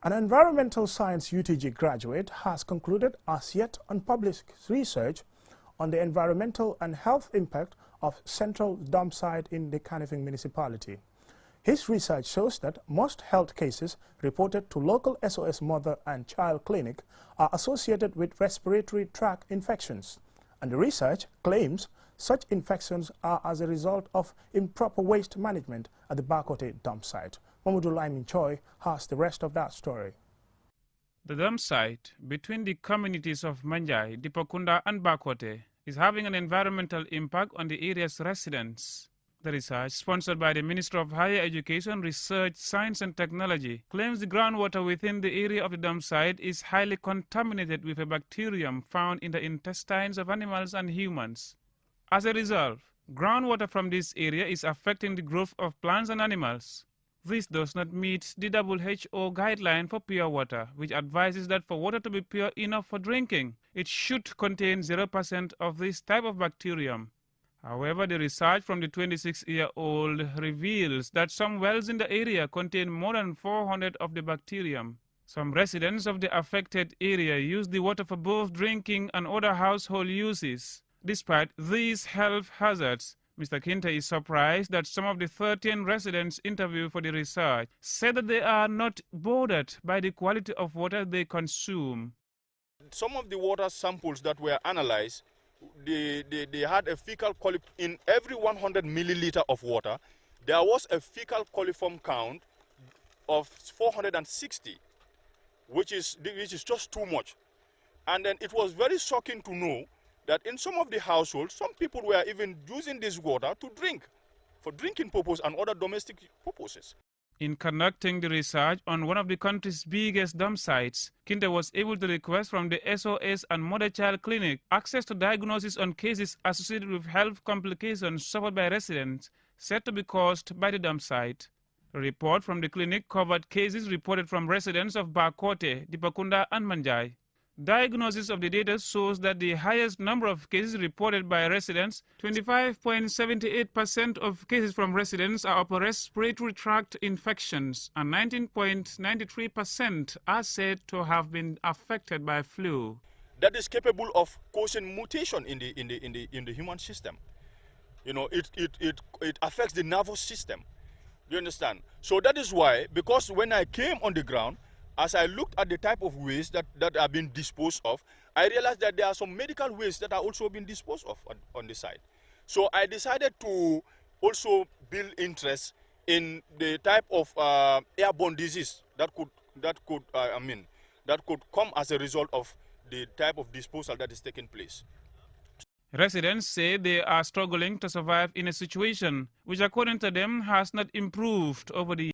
An environmental science UTG graduate has concluded as yet unpublished research on the environmental and health impact of central dump site in the Kinteh municipality. His research shows that most health cases reported to local SOS Mother and Child Clinic are associated with respiratory tract infections, and the research claims such infections are as a result of improper waste management at the Bakoteh Dumpsite. Mamadou Laimin Choi has the rest of that story. The dump site between the communities of Manjai, Dipakunda and Bakoteh is having an environmental impact on the area's residents. The research, sponsored by the Ministry of Higher Education, Research, Science and Technology, claims the groundwater within the area of the dump site is highly contaminated with a bacterium found in the intestines of animals and humans. As a result, groundwater from this area is affecting the growth of plants and animals. This does not meet the WHO guideline for pure water, which advises that for water to be pure enough for drinking, it should contain 0% of this type of bacterium. However, the research from the 26-year-old reveals that some wells in the area contain more than 400 of the bacterium. Some residents of the affected area use the water for both drinking and other household uses. Despite these health hazards, Mr. Kinteh is surprised that some of the 13 residents interviewed for the research said that they are not bothered by the quality of water they consume. Some of the water samples that were analyzed, they had a fecal coliform in every 100 milliliter of water. There was a fecal coliform count of 460, which is just too much. And then it was very shocking to know that in some of the households, some people were even using this water to drink, for drinking purpose and other domestic purposes. In conducting the research on one of the country's biggest dump sites, Kinteh was able to request from the SOS and Mother-Child Clinic access to diagnosis on cases associated with health complications suffered by residents said to be caused by the dump site. A report from the clinic covered cases reported from residents of Bakoteh, Dipakunda and Manjai. Diagnosis of the data shows that the highest number of cases reported by residents, 25.78% of cases from residents are upper respiratory tract infections, and 19.93% are said to have been affected by flu. That is capable of causing mutation in the human system. You know, it affects the nervous system. Do you understand? So that is why, because when I came on the ground, as I looked at the type of waste that are being disposed of, I realized that there are some medical waste that are also being disposed of on the site. So I decided to also build interest in the type of airborne disease that could come as a result of the type of disposal that is taking place. Residents say they are struggling to survive in a situation which, according to them, has not improved over the years.